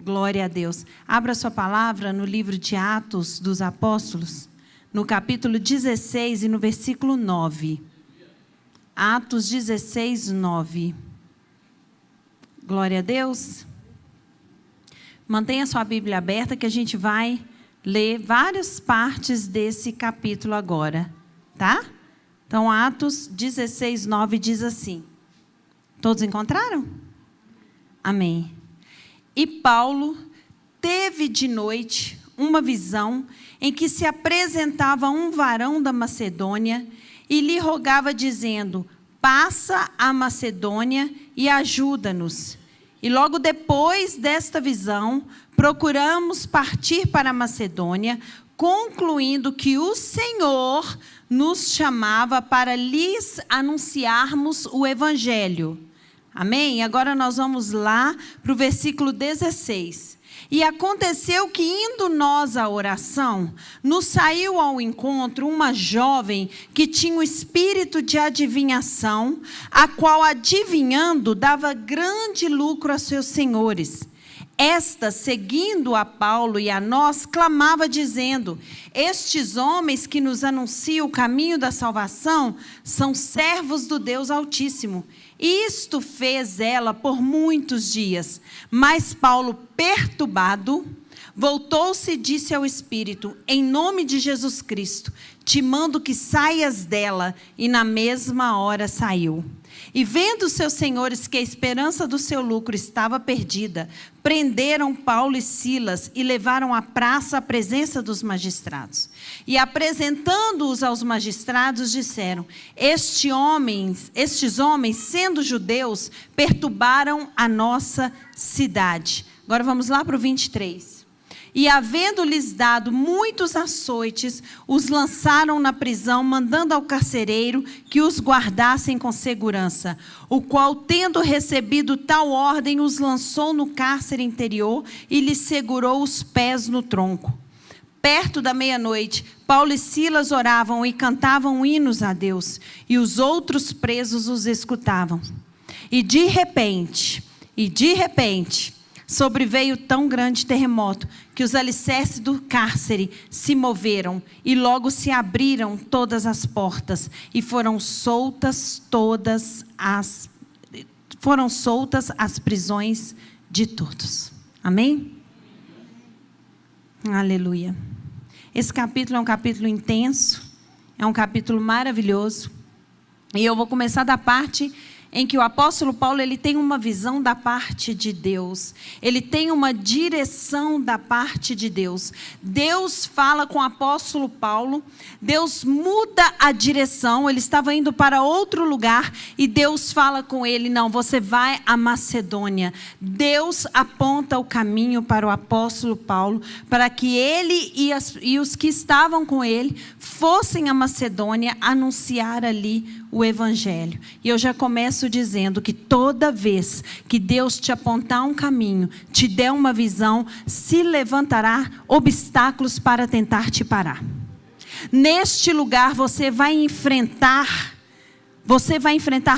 Glória a Deus. Abra sua palavra no livro de Atos dos Apóstolos, no capítulo 16 e no versículo 9. Atos 16, 9. Glória a Deus. Mantenha sua Bíblia aberta que a gente vai ler várias partes desse capítulo agora, tá? Então, Atos 16, 9 diz assim. Todos encontraram? Amém. E Paulo teve de noite uma visão em que se apresentava um varão da Macedônia e lhe rogava dizendo: passa a Macedônia e ajuda-nos. E logo depois desta visão, procuramos partir para a Macedônia, concluindo que o Senhor nos chamava para lhes anunciarmos o Evangelho. Amém? Agora nós vamos lá para o versículo 16. E aconteceu que, indo nós à oração, nos saiu ao encontro uma jovem que tinha o espírito de adivinhação, a qual, adivinhando, dava grande lucro a seus senhores. Esta, seguindo a Paulo e a nós, clamava dizendo: estes homens que nos anunciam o caminho da salvação são servos do Deus Altíssimo. Isto fez ela por muitos dias. Mas Paulo, perturbado, voltou-se e disse ao Espírito: em nome de Jesus Cristo, te mando que saias dela. E na mesma hora saiu. E vendo seus senhores que a esperança do seu lucro estava perdida, prenderam Paulo e Silas e levaram à praça à presença dos magistrados. E apresentando-os aos magistrados, disseram: estes homens, sendo judeus, perturbaram a nossa cidade. Agora vamos lá para o 23. E havendo-lhes dado muitos açoites, os lançaram na prisão, mandando ao carcereiro que os guardassem com segurança, o qual, tendo recebido tal ordem, os lançou no cárcere interior e lhes segurou os pés no tronco. Perto da meia-noite, Paulo e Silas oravam e cantavam hinos a Deus, e os outros presos os escutavam. E de repente, sobreveio tão grande terremoto que os alicerces do cárcere se moveram e logo se abriram todas as portas e foram soltas as prisões de todos. Amém? Aleluia. Esse capítulo é um capítulo intenso, é um capítulo maravilhoso. E eu vou começar da parte em que o apóstolo Paulo ele tem uma visão da parte de Deus. Ele tem uma direção da parte de Deus. Deus fala com o apóstolo Paulo. Deus muda a direção. Ele estava indo para outro lugar. E Deus fala com ele: não, você vai à Macedônia. Deus aponta o caminho para o apóstolo Paulo, para que ele e os que estavam com ele fossem à Macedônia anunciar ali o Evangelho. E eu já começo dizendo que toda vez que Deus te apontar um caminho, te der uma visão, se levantará obstáculos para tentar te parar. Neste lugar você vai enfrentar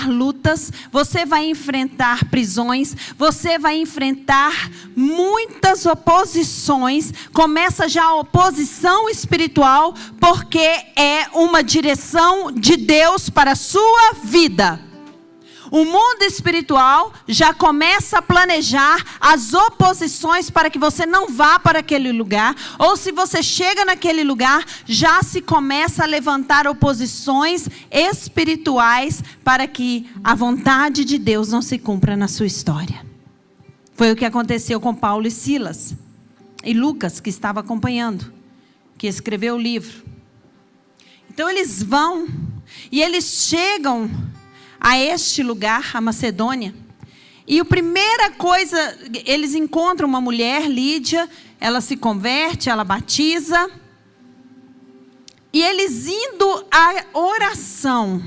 lutas, você vai enfrentar prisões, você vai enfrentar muitas oposições. Começa já a oposição espiritual, porque é uma direção de Deus para a sua vida. O mundo espiritual já começa a planejar as oposições para que você não vá para aquele lugar. Ou se você chega naquele lugar, já se começa a levantar oposições espirituais para que a vontade de Deus não se cumpra na sua história. Foi o que aconteceu com Paulo e Silas. E Lucas, que estava acompanhando, que escreveu o livro. Então eles vão e eles chegam a este lugar, a Macedônia. E a primeira coisa, eles encontram uma mulher, Lídia, ela se converte, ela batiza. E eles indo à oração,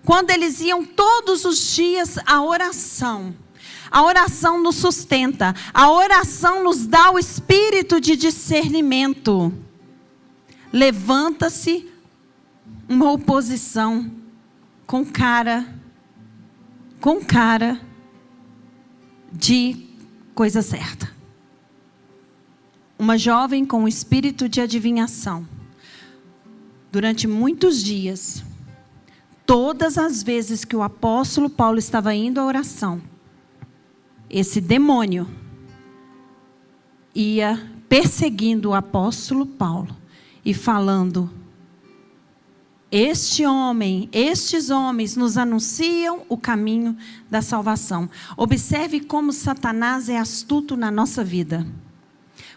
quando eles iam todos os dias à oração, a oração nos sustenta, a oração nos dá o espírito de discernimento. Levanta-se uma oposição com cara de coisa certa. uma jovem com um espírito de adivinhação. Durante muitos dias, todas as vezes que o apóstolo Paulo estava indo à oração, esse demônio ia perseguindo o apóstolo Paulo e falando: estes homens nos anunciam o caminho da salvação. Observe como Satanás é astuto na nossa vida.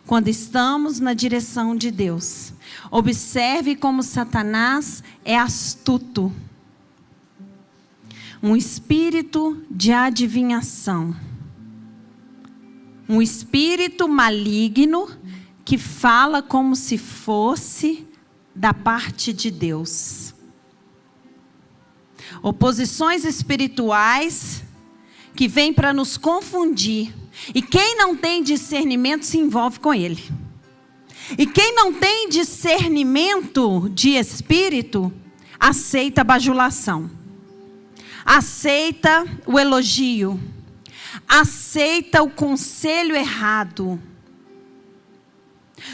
Quando estamos na direção de Deus, observe como Satanás é astuto. Um espírito de adivinhação. Um espírito maligno que fala como se fosse da parte de Deus. Oposições espirituais que vêm para nos confundir. E quem não tem discernimento se envolve com ele. E quem não tem discernimento de espírito, aceita a bajulação. Aceita o elogio. Aceita o conselho errado.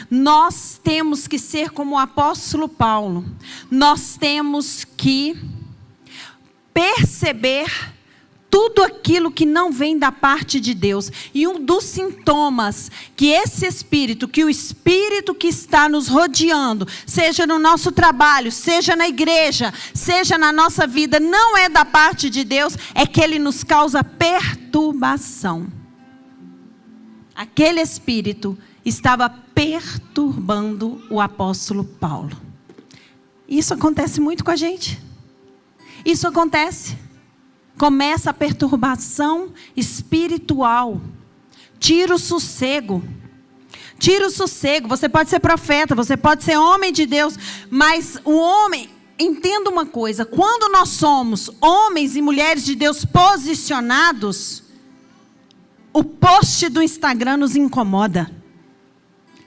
Nós temos que ser como o apóstolo Paulo. Nós temos que perceber tudo aquilo que não vem da parte de Deus. E um dos sintomas que esse espírito, que o espírito que está nos rodeando, seja no nosso trabalho, seja na igreja, seja na nossa vida, não é da parte de Deus, é que ele nos causa perturbação. Aquele espírito estava perturbando o apóstolo Paulo. Isso acontece muito com a gente. Isso acontece. Começa a perturbação espiritual. Tira o sossego. Tira o sossego. Você pode ser profeta, você pode ser homem de Deus, mas o homem, entenda uma coisa, quando nós somos homens e mulheres de Deus posicionados, o post do Instagram nos incomoda.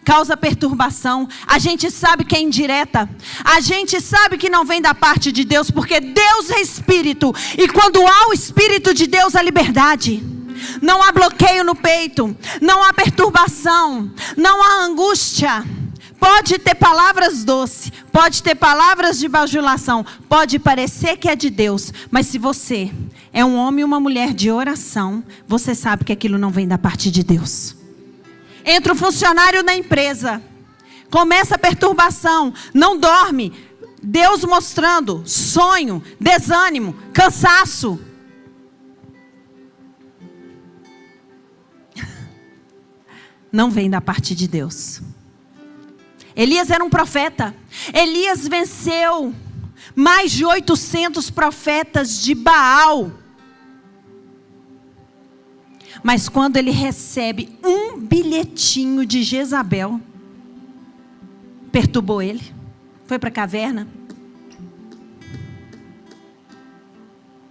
Causa perturbação. A gente sabe que é indireta. A gente sabe que não vem da parte de Deus, porque Deus é espírito. E quando há o espírito de Deus, há liberdade. Não há bloqueio no peito. Não há perturbação. Não há angústia. Pode ter palavras doces. Pode ter palavras de bajulação. Pode parecer que é de Deus. Mas se você é um homem e uma mulher de oração, você sabe que aquilo não vem da parte de Deus. Entra um funcionário na empresa, começa a perturbação, não dorme, Deus mostrando sonho, desânimo, cansaço. Não vem da parte de Deus. Elias era um profeta. Elias venceu mais de 800 profetas de Baal. Mas quando ele recebe um bilhetinho de Jezabel, perturbou ele, foi para a caverna.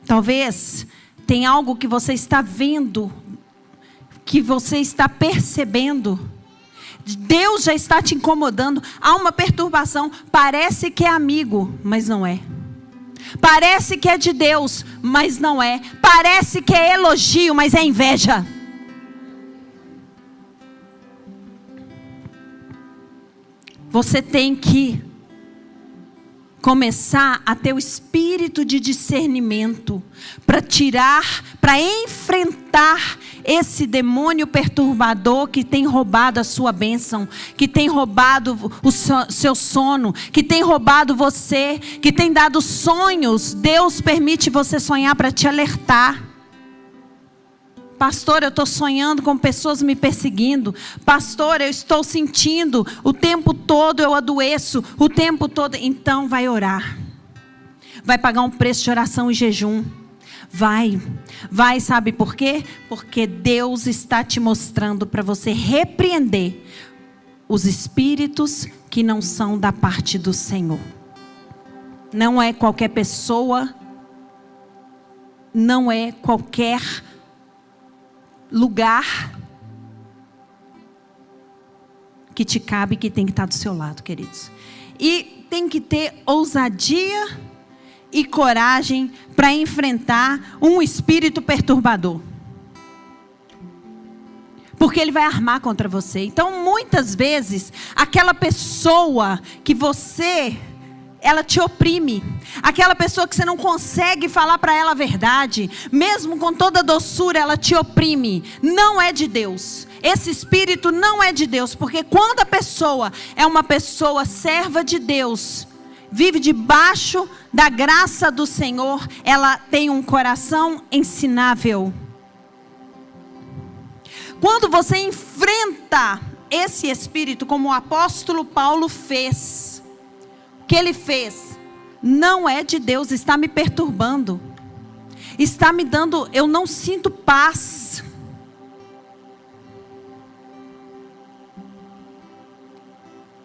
Talvez tenha algo que você está vendo, que você está percebendo. Deus já está te incomodando. Há uma perturbação. Parece que é amigo, mas não é. Parece que é de Deus, mas não é. Parece que é elogio, mas é inveja. Você tem que começar a ter o espírito de discernimento para tirar, para enfrentar esse demônio perturbador que tem roubado a sua bênção, que tem roubado o seu sono, que tem roubado você, que tem dado sonhos. Deus permite você sonhar para te alertar. Pastor, eu estou sonhando com pessoas me perseguindo. Pastor, eu estou sentindo o tempo todo, eu adoeço o tempo todo. Então vai orar. Vai pagar um preço de oração e jejum. Vai, sabe por quê? Porque Deus está te mostrando para você repreender os espíritos que não são da parte do Senhor. Não é qualquer pessoa, não é qualquer lugar que te cabe, que tem que estar do seu lado, queridos. E tem que ter ousadia e coragem para enfrentar um espírito perturbador. Porque ele vai armar contra você. Então, muitas vezes, aquela pessoa que ela te oprime. Aquela pessoa que você não consegue falar para ela a verdade, mesmo com toda doçura, ela te oprime. Não é de Deus. Esse espírito não é de Deus. Porque quando a pessoa é uma pessoa serva de Deus, vive debaixo da graça do Senhor, ela tem um coração ensinável. Quando você enfrenta esse espírito, como o apóstolo Paulo fez, o que ele fez? Não é de Deus, está me perturbando, está me dando, eu não sinto paz.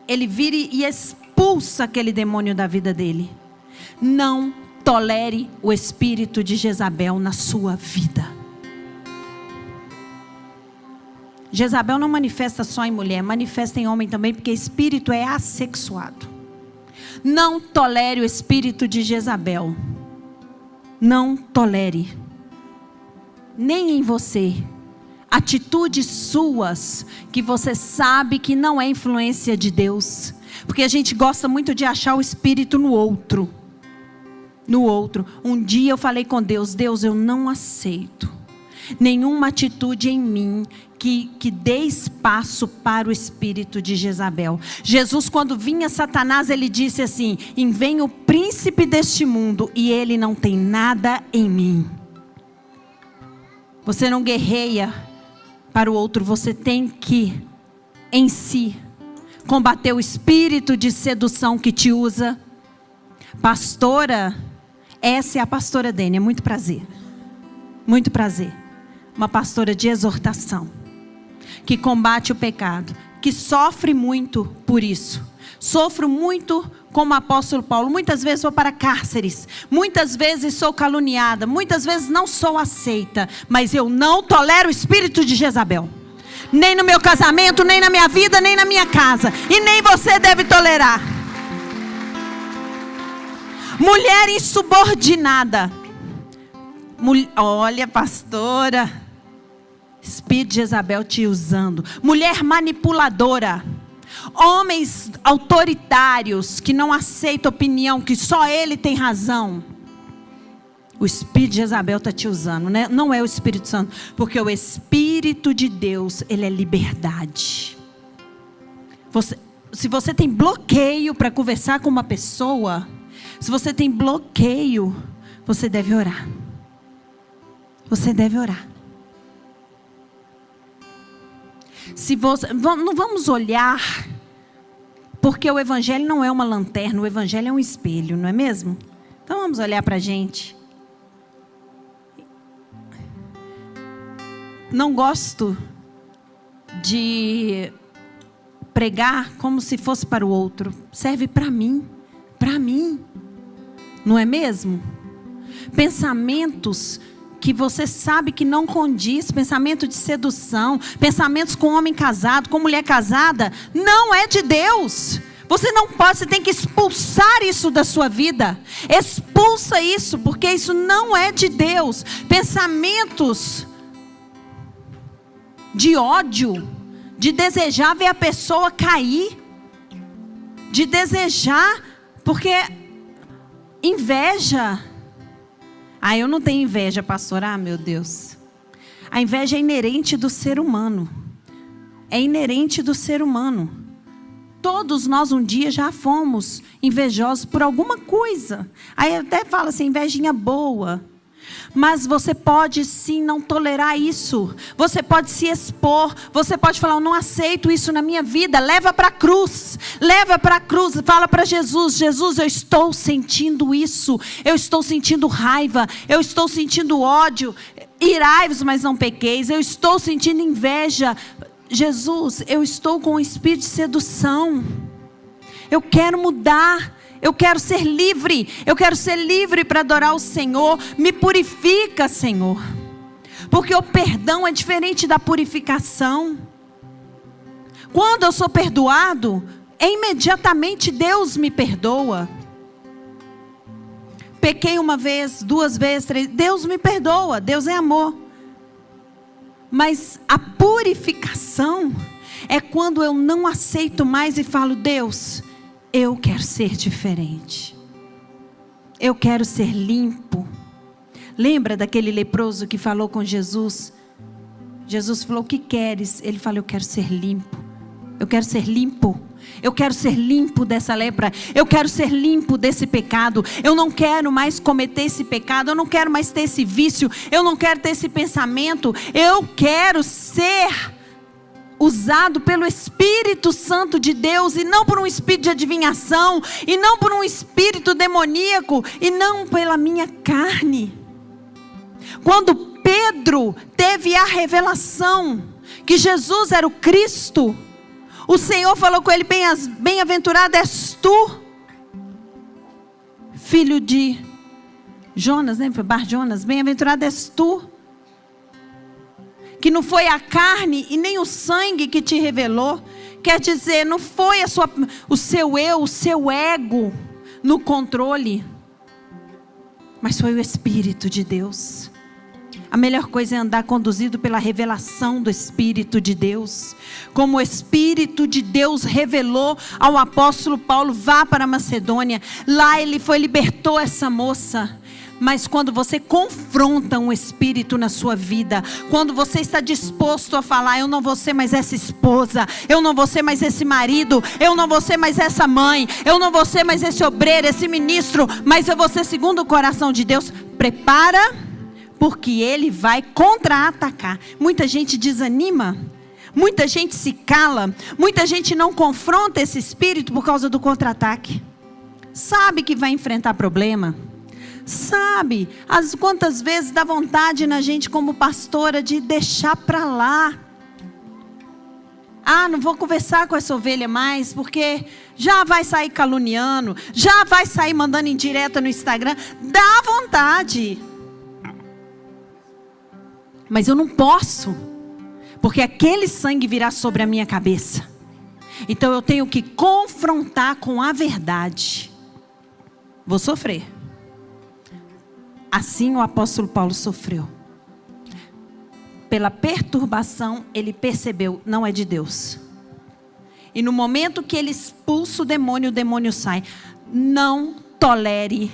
Ele vira e expulsa aquele demônio da vida dele. Não tolere o espírito de Jezabel na sua vida. Jezabel não manifesta só em mulher, manifesta em homem também, porque espírito é assexuado. Não tolere o espírito de Jezabel. Não tolere. Nem em você. Atitudes suas que você sabe que não é influência de Deus. Porque a gente gosta muito de achar o espírito no outro. No outro. Um dia eu falei com Deus: Deus, eu não aceito nenhuma atitude em mim que dê espaço para o espírito de Jezabel. Jesus, quando vinha Satanás, ele disse assim: vem o príncipe deste mundo e ele não tem nada em mim. Você não guerreia para o outro, você tem que, em si, combater o espírito de sedução que te usa. Pastora, essa é a pastora Dênia, muito prazer. Muito prazer. Uma pastora de exortação, que combate o pecado, que sofre muito por isso. Sofro muito como o apóstolo Paulo. Muitas vezes vou para cárceres, muitas vezes sou caluniada, muitas vezes não sou aceita, mas eu não tolero o espírito de Jezabel. Nem no meu casamento, nem na minha vida, nem na minha casa. E nem você deve tolerar. Mulher insubordinada. Olha, pastora, espírito de Jezabel te usando. Mulher manipuladora. Homens autoritários que não aceitam opinião, que só ele tem razão. O espírito de Jezabel está te usando, né? Não é o Espírito Santo, porque o Espírito de Deus, ele é liberdade. Se você tem bloqueio para conversar com uma pessoa, se você tem bloqueio, você deve orar. Você deve orar. Não vamos olhar, porque o Evangelho não é uma lanterna, o Evangelho é um espelho, não é mesmo? Então vamos olhar para a gente. Não gosto de pregar como se fosse para o outro. Serve para mim, não é mesmo? Pensamentos que você sabe que não condiz, pensamento de sedução, pensamentos com homem casado, com mulher casada, não é de Deus. Você não pode, você tem que expulsar isso da sua vida. Expulsa isso, porque isso não é de Deus. Pensamentos de ódio, de desejar ver a pessoa cair, de desejar, porque inveja. Eu não tenho inveja, pastor. Meu Deus. A inveja é inerente do ser humano. É inerente do ser humano. Todos nós um dia já fomos invejosos por alguma coisa. Aí até fala assim, invejinha boa. Mas você pode sim não tolerar isso. Você pode se expor. Você pode falar: eu não aceito isso na minha vida. Leva para a cruz. Leva para a cruz. Fala para Jesus: Jesus, eu estou sentindo isso. Eu estou sentindo raiva. Eu estou sentindo ódio. Irai-vos, mas não pequeis. Eu estou sentindo inveja. Jesus, eu estou com um espírito de sedução. Eu quero mudar. Eu quero ser livre. Eu quero ser livre para adorar o Senhor. Me purifica, Senhor. Porque o perdão é diferente da purificação. Quando eu sou perdoado, imediatamente Deus me perdoa. Pequei uma vez, 2 vezes, 3. Deus me perdoa. Deus é amor. Mas a purificação é quando eu não aceito mais e falo: Deus, eu quero ser diferente. Eu quero ser limpo. Lembra daquele leproso que falou com Jesus? Jesus falou: o que queres? Ele falou: eu quero ser limpo. Eu quero ser limpo. Eu quero ser limpo dessa lepra. Eu quero ser limpo desse pecado. Eu não quero mais cometer esse pecado. Eu não quero mais ter esse vício. Eu não quero ter esse pensamento. Eu quero ser usado pelo Espírito Santo de Deus, e não por um espírito de adivinhação, e não por um espírito demoníaco, e não pela minha carne. Quando Pedro teve a revelação que Jesus era o Cristo, o Senhor falou com ele: bem-aventurado és tu, filho de Jonas, né? Foi Bar Jonas. Bem-aventurado és tu, que não foi a carne e nem o sangue que te revelou. Quer dizer, não foi o seu eu, o seu ego no controle, mas foi o Espírito de Deus. A melhor coisa é andar conduzido pela revelação do Espírito de Deus. Como o Espírito de Deus revelou ao apóstolo Paulo: vá para a Macedônia. Lá ele libertou essa moça. Mas quando você confronta um espírito na sua vida, quando você está disposto a falar: eu não vou ser mais essa esposa, eu não vou ser mais esse marido, eu não vou ser mais essa mãe, eu não vou ser mais esse obreiro, esse ministro, mas eu vou ser segundo o coração de Deus. Prepara, porque ele vai contra-atacar. Muita gente desanima, muita gente se cala, muita gente não confronta esse espírito por causa do contra-ataque. Sabe que vai enfrentar problema. Sabe, quantas vezes dá vontade na gente como pastora de deixar para lá. Não vou conversar com essa ovelha mais, porque já vai sair caluniando, já vai sair mandando indireta no Instagram. Dá vontade. Mas eu não posso, porque aquele sangue virá sobre a minha cabeça. Então eu tenho que confrontar com a verdade. Vou sofrer. Assim o apóstolo Paulo sofreu. Pela perturbação, ele percebeu: não é de Deus. E no momento que ele expulsa o demônio sai. Não tolere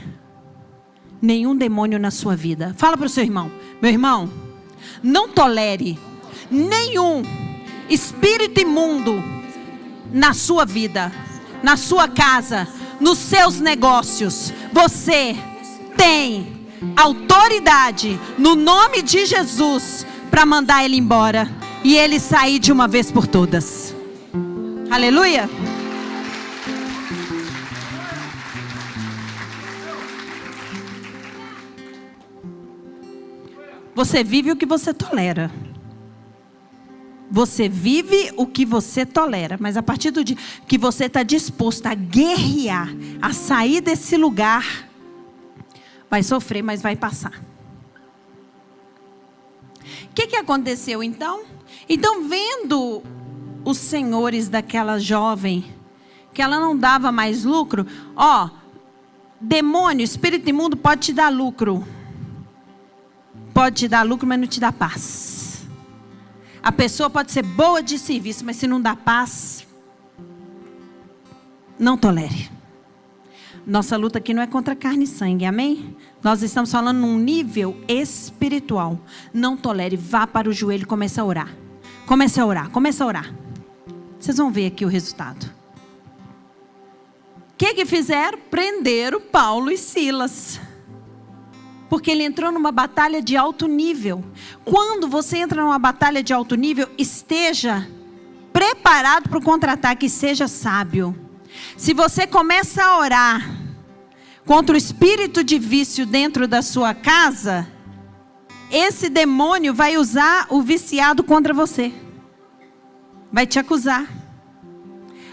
nenhum demônio na sua vida. Fala para o seu irmão: meu irmão, não tolere nenhum espírito imundo na sua vida, na sua casa, nos seus negócios. Você tem autoridade no nome de Jesus para mandar ele embora e ele sair de uma vez por todas. Aleluia. Você vive o que você tolera. Você vive o que você tolera. Mas a partir do dia que você está disposto a guerrear, a sair desse lugar, vai sofrer, mas vai passar. O que aconteceu então? Então, vendo os senhores daquela jovem, que ela não dava mais lucro. Demônio, espírito imundo pode te dar lucro. Pode te dar lucro, mas não te dá paz. A pessoa pode ser boa de serviço, mas se não dá paz, não tolere. Nossa luta aqui não é contra carne e sangue, amém? Nós estamos falando num nível espiritual. Não tolere, vá para o joelho e comece a orar. Comece a orar, comece a orar. Vocês vão ver aqui o resultado. O que fizeram? Prenderam Paulo e Silas. Porque ele entrou numa batalha de alto nível. Quando você entra numa batalha de alto nível, esteja preparado para o contra-ataque e seja sábio. Se você começa a orar contra o espírito de vício dentro da sua casa, esse demônio vai usar o viciado contra você. Vai te acusar.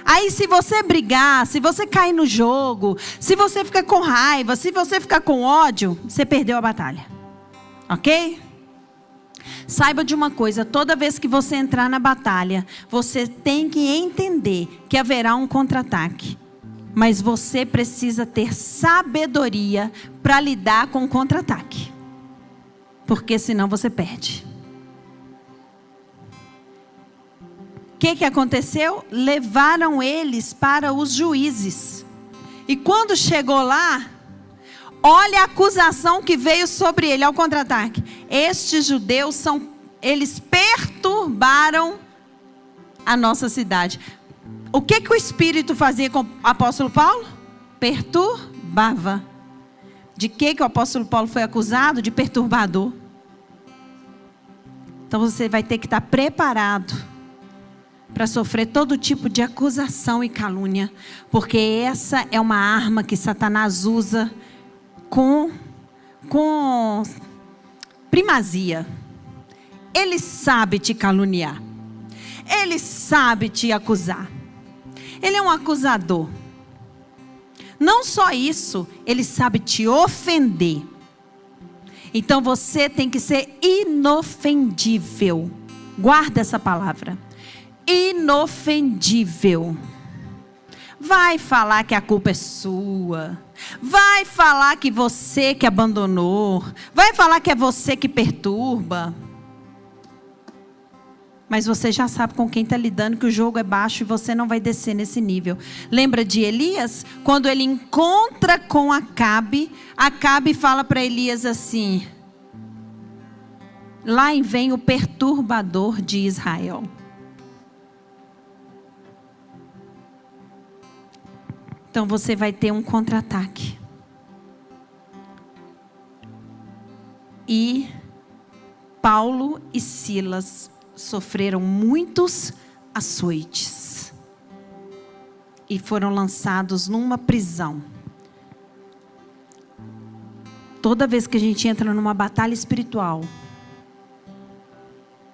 Aí se você brigar, se você cair no jogo, se você ficar com raiva, se você ficar com ódio, você perdeu a batalha. Ok? Saiba de uma coisa: toda vez que você entrar na batalha, você tem que entender que haverá um contra-ataque. Mas você precisa ter sabedoria para lidar com o contra-ataque. Porque senão você perde. que aconteceu? Levaram eles para os juízes. E quando chegou lá, olha a acusação que veio sobre ele, ao contra-ataque. Estes judeus eles perturbaram a nossa cidade. O que o Espírito fazia com o apóstolo Paulo? Perturbava. De que o apóstolo Paulo foi acusado? De perturbador. Então você vai ter que estar preparado para sofrer todo tipo de acusação e calúnia. Porque essa é uma arma que Satanás usa com primazia. Ele sabe te caluniar. Ele sabe te acusar. Ele é um acusador. Não só isso, ele sabe te ofender. Então você tem que ser inofendível. Guarda essa palavra. Inofendível. Vai falar que a culpa é sua. Vai falar que você que abandonou. Vai falar que é você que perturba. Mas você já sabe com quem está lidando, que o jogo é baixo e você não vai descer nesse nível. Lembra de Elias? Quando ele encontra com Acabe, Acabe fala para Elias assim: lá vem o perturbador de Israel. Então você vai ter um contra-ataque. E Paulo e Silas sofreram muitos açoites. E foram lançados numa prisão. Toda vez que a gente entra numa batalha espiritual,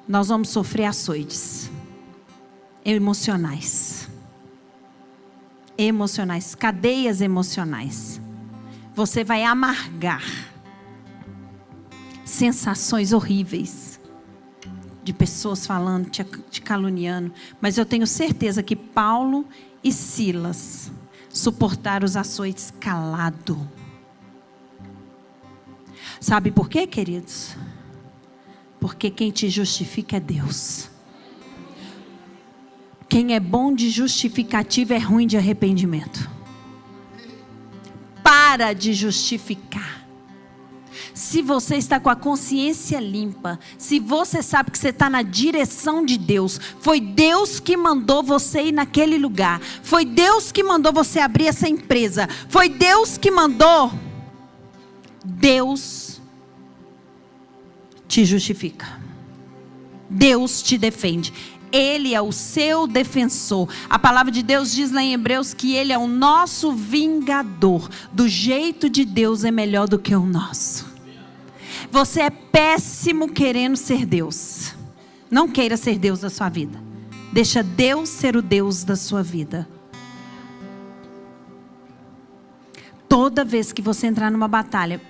nós vamos sofrer açoites emocionais. Emocionais, cadeias emocionais. Você vai amargar sensações horríveis de pessoas falando, te caluniando. Mas eu tenho certeza que Paulo e Silas suportaram os açoites calado. Sabe por quê, queridos? Porque quem te justifica é Deus. Quem é bom de justificativa é ruim de arrependimento. Para de justificar. Se você está com a consciência limpa, se você sabe que você está na direção de Deus, foi Deus que mandou você ir naquele lugar, foi Deus que mandou você abrir essa empresa, foi Deus que mandou, Deus te justifica, Deus te defende. Ele é o seu defensor. A palavra de Deus diz lá em Hebreus que Ele é o nosso vingador. Do jeito de Deus é melhor do que o nosso. Você é péssimo querendo ser Deus. Não queira ser Deus da sua vida. Deixa Deus ser o Deus da sua vida. Toda vez que você entrar numa batalha,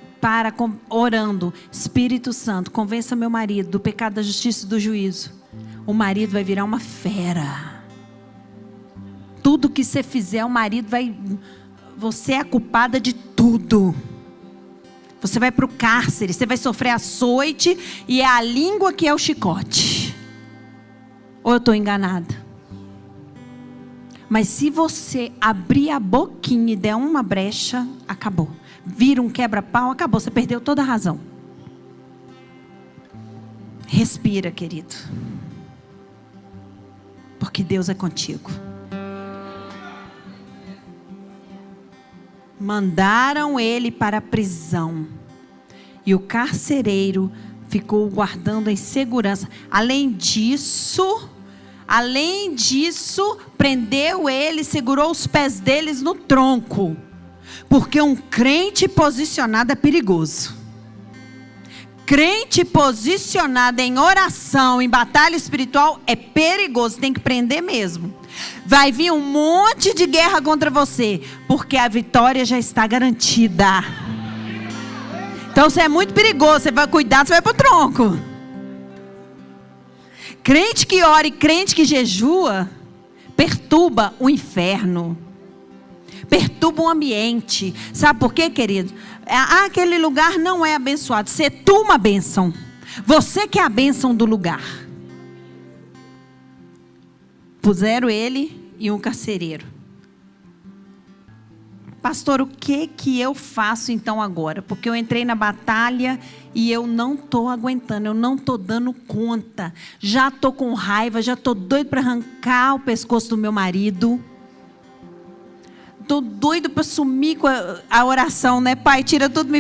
orando, Espírito Santo, convença meu marido do pecado, da justiça e do juízo. O marido vai virar uma fera. Tudo que você fizer, o marido vai... Você é a culpada de tudo. Você vai para o cárcere, você vai sofrer açoite e é a língua que é o chicote. Ou eu estou enganada? Mas se você abrir a boquinha e der uma brecha, acabou. Vira um quebra-pau, acabou. Você perdeu toda a razão. Respira, querido. Porque Deus é contigo. Mandaram ele para a prisão. E o carcereiro ficou guardando em segurança. Além disso, prendeu ele, segurou os pés deles no tronco. Porque um crente posicionado é perigoso. Crente posicionado em oração, em batalha espiritual, é perigoso, tem que prender mesmo. Vai vir um monte de guerra contra você, porque a vitória já está garantida. Então você é muito perigoso, você vai cuidar, você vai para o tronco. Crente que ora e crente que jejua, perturba o inferno. Perturba o ambiente. Sabe por quê, querido? Aquele lugar não é abençoado. Você é uma bênção. Você que é a bênção do lugar. Puseram ele e um carcereiro. Pastor, o que eu faço então agora? Porque eu entrei na batalha e eu não estou aguentando, eu não estou dando conta. Já estou com raiva, já estou doido para arrancar o pescoço do meu marido. Estou doido para sumir com a oração, né? Pai, tira tudo,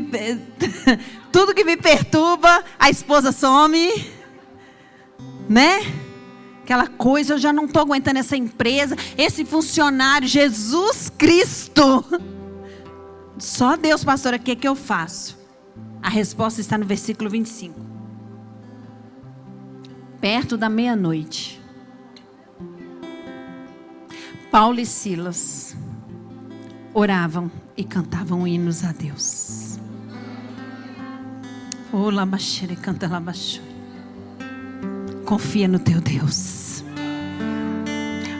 tudo que me perturba, a esposa some, né? Aquela coisa, eu já não estou aguentando essa empresa, esse funcionário, Jesus Cristo. Só Deus, pastora, o que eu faço? A resposta está no versículo 25. Perto da meia-noite, Paulo e Silas oravam e cantavam hinos a Deus. Confia no teu Deus.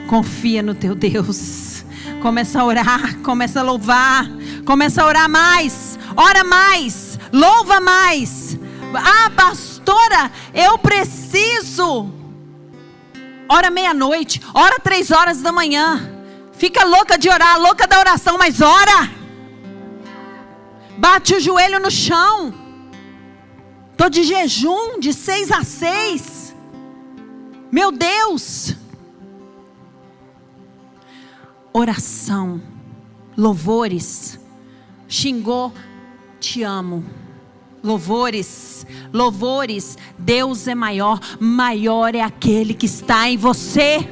Confia no teu Deus. Começa a orar, começa a louvar, começa a orar mais, ora mais, louva mais. Ah, pastora, eu preciso. Ora meia-noite, ora 3 horas da manhã. Fica louca de orar, louca da oração, mas ora. Bate o joelho no chão. Estou de jejum de 6 a 6. Meu Deus. Oração, louvores. Xingou, te amo. Louvores, louvores. Deus é maior. Maior é aquele que está em você.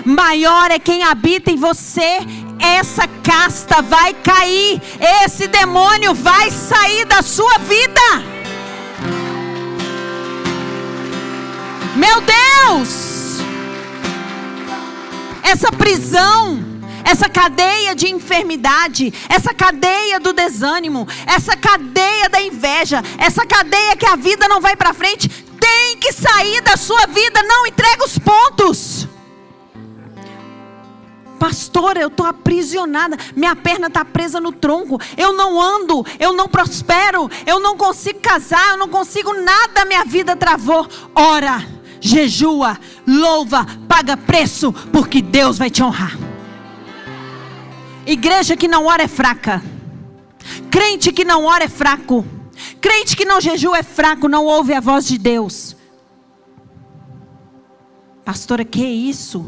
Maior é quem habita em você. Essa casta vai cair. Esse demônio vai sair da sua vida. Meu Deus! Essa prisão, essa cadeia de enfermidade, essa cadeia do desânimo, essa cadeia da inveja, essa cadeia que a vida não vai para frente, tem que sair da sua vida. Não entrega os pontos. Pastora, eu estou aprisionada, minha perna está presa no tronco, eu não ando, eu não prospero, eu não consigo casar, eu não consigo nada, minha vida travou. Ora, jejua, louva, paga preço, porque Deus vai te honrar. Igreja que não ora é fraca. Crente que não ora é fraco. Crente que não jejua é fraco, não ouve a voz de Deus. Pastora, que isso?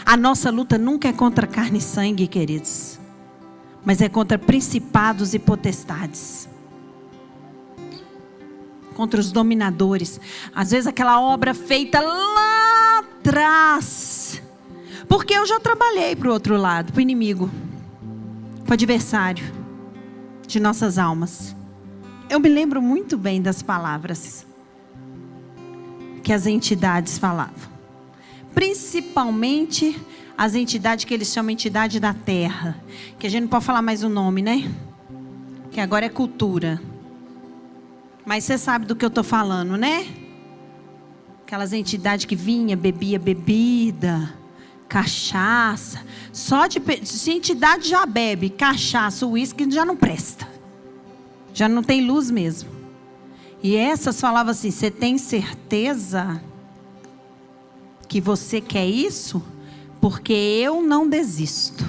A nossa luta nunca é contra carne e sangue, queridos, mas é contra principados e potestades, contra os dominadores. Às vezes aquela obra feita lá atrás, porque eu já trabalhei para o outro lado, para o inimigo, para o adversário de nossas almas. Eu me lembro muito bem das palavras que as entidades falavam. Principalmente as entidades que eles chamam de entidade da terra. Que a gente não pode falar mais o nome, né? Que agora é cultura. Mas você sabe do que eu estou falando, né? Aquelas entidades que vinha, bebia bebida, cachaça. Só de se a entidade já bebe cachaça, uísque, já não presta. Já não tem luz mesmo. E essas falavam assim: você tem certeza que você quer isso? Porque eu não desisto.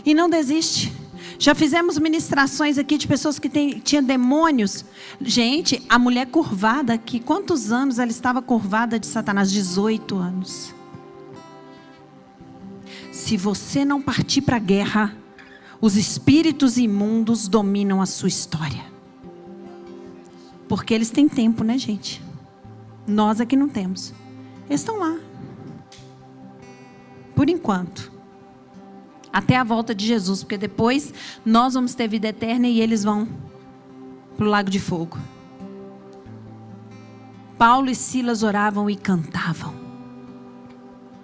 E não desiste. Já fizemos ministrações aqui de pessoas que tinham demônios. Gente, a mulher curvada aqui, quantos anos ela estava curvada de Satanás? 18 anos. Se você não partir para a guerra, os espíritos imundos dominam a sua história. Porque eles têm tempo, né, gente? Nós aqui não temos. Eles estão lá. Por enquanto. Até a volta de Jesus. Porque depois nós vamos ter vida eterna e eles vão para o lago de fogo. Paulo e Silas oravam e cantavam.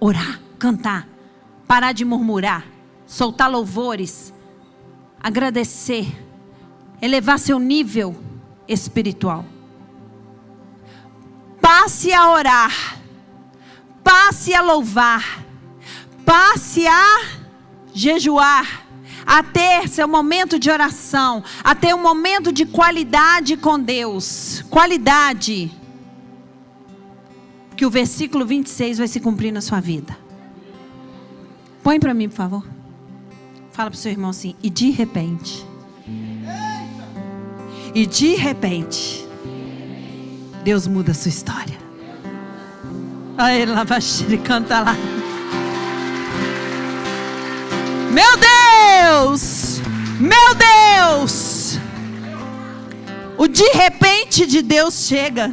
Orar, cantar. Parar de murmurar. Soltar louvores. Agradecer. Elevar seu nível espiritual. Passe a orar, passe a louvar, passe a jejuar, a ter seu momento de oração, a ter um momento de qualidade com Deus. Qualidade. que o versículo 26 vai se cumprir na sua vida. Põe para mim, por favor. Fala para o seu irmão assim: e de repente, Deus muda a sua história. Olha ele lá, ele canta lá. Meu Deus! Meu Deus! O de repente de Deus chega.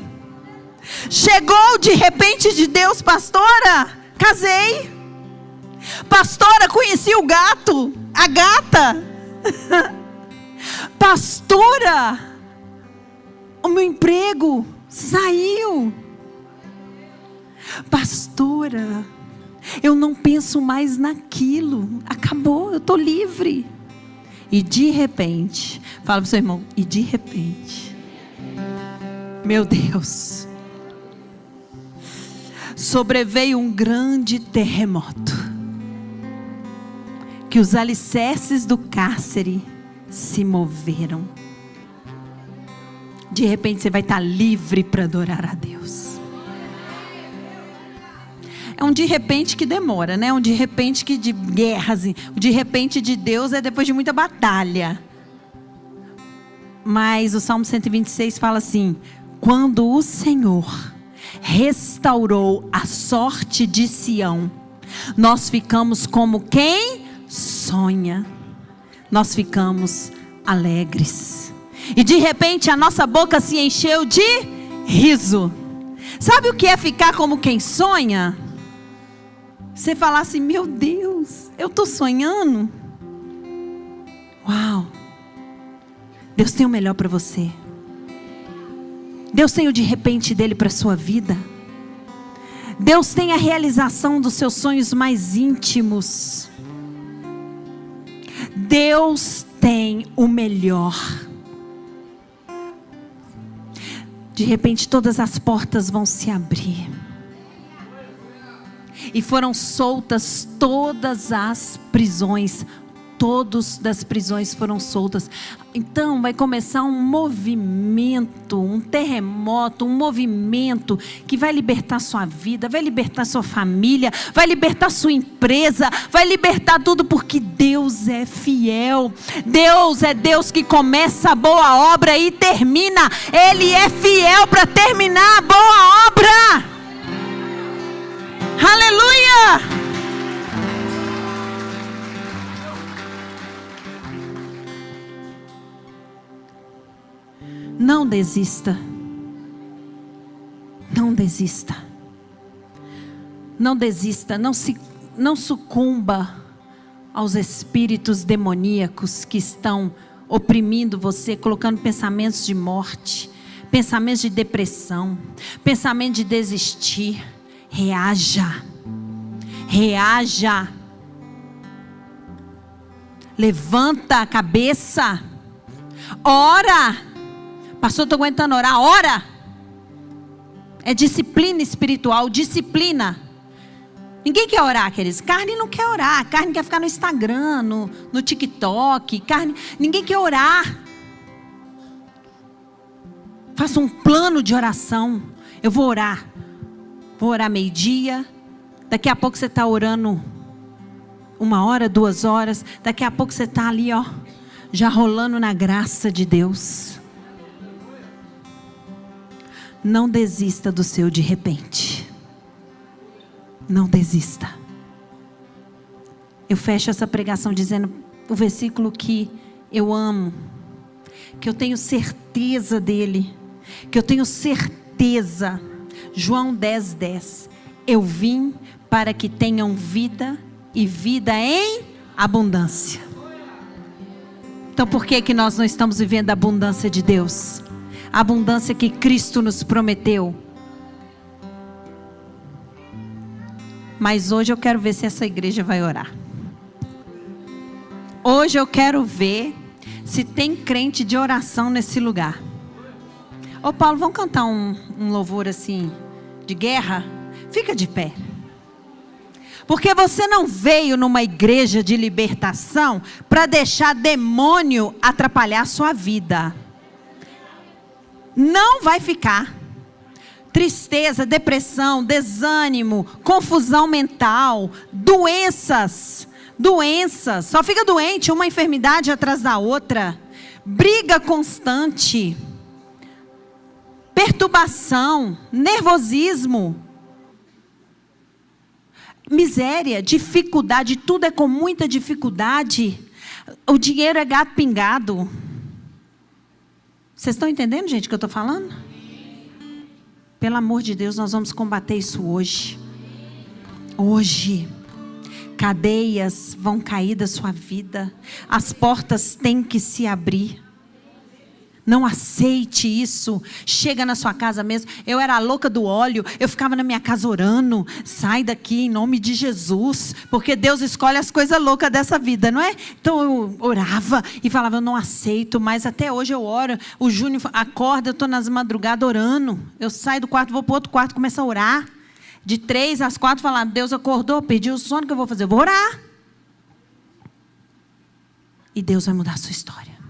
Chegou de repente de Deus, pastora. Casei. Pastora, conheci o gato, a gata. Pastora, o meu emprego saiu. Pastora, eu não penso mais naquilo. Acabou, eu estou livre. E de repente, fala para o seu irmão, e de repente, meu Deus, sobreveio um grande terremoto, que os alicerces do cárcere se moveram. De repente você vai estar livre para adorar a Deus. É um de repente que demora, né? Um de repente que de guerras. O de repente de Deus é depois de muita batalha. Mas o Salmo 126 fala assim: quando o Senhor restaurou a sorte de Sião, nós ficamos como quem sonha. Nós ficamos alegres. E de repente a nossa boca se encheu de riso. Sabe o que é ficar como quem sonha? Você falar assim: meu Deus, eu estou sonhando. Uau! Deus tem o melhor para você. Deus tem o de repente dele para a sua vida. Deus tem a realização dos seus sonhos mais íntimos. Deus tem o melhor. De repente todas as portas vão se abrir. E foram soltas todas as prisões. Todas das prisões foram soltas. Então vai começar um movimento, um terremoto, um movimento que vai libertar sua vida, vai libertar sua família, vai libertar sua empresa, vai libertar tudo, porque Deus é fiel. Deus é Deus que começa a boa obra e termina. Ele é fiel para terminar a boa obra. Aleluia! Não desista. Não desista. Não desista. Não sucumba aos espíritos demoníacos que estão oprimindo você, colocando pensamentos de morte, pensamentos de depressão, pensamento de desistir. Reaja. Reaja. Levanta a cabeça. Ora. Pastor, estou aguentando orar. Ora. É disciplina espiritual. Disciplina. Ninguém quer orar, queridos. Carne não quer orar. Carne quer ficar no Instagram, no TikTok. Ninguém quer orar. Faça um plano de oração. Eu vou orar. Vou orar meio-dia. Daqui a pouco você está orando 1 hora, 2 horas. Daqui a pouco você está ali, ó, já rolando na graça de Deus. Não desista do seu de repente. Não desista. Eu fecho essa pregação dizendo o versículo que eu amo, que eu tenho certeza dele, que eu tenho certeza. João 10:10. Eu vim para que tenham vida e vida em abundância. Então por que nós não estamos vivendo a abundância de Deus? A abundância que Cristo nos prometeu. Mas hoje eu quero ver se essa igreja vai orar. Hoje eu quero ver se tem crente de oração nesse lugar. Ô Paulo, vamos cantar um louvor assim de guerra? Fica de pé. Porque você não veio numa igreja de libertação para deixar demônio atrapalhar a sua vida. Não vai ficar. tristeza, depressão, desânimo, confusão mental, doenças, só fica doente, uma enfermidade atrás da outra, briga constante, perturbação, nervosismo, miséria, dificuldade, tudo é com muita dificuldade, o dinheiro é gato pingado. Vocês estão entendendo, gente, o que eu estou falando? Pelo amor de Deus, nós vamos combater isso hoje. Hoje. Cadeias vão cair da sua vida. As portas têm que se abrir. Não aceite isso. Chega na sua casa mesmo. Eu era a louca do óleo. Eu ficava na minha casa orando. Sai daqui em nome de Jesus. Porque Deus escolhe as coisas loucas dessa vida, não é? Então eu orava e falava, eu não aceito. Mas até hoje eu oro. O Júnior acorda, eu estou nas madrugadas orando. Eu saio do quarto, vou para o outro quarto, começo a orar. De 3 às 4, falar, Deus acordou, perdi o sono, o que eu vou fazer? Eu vou orar. E Deus vai mudar a sua história.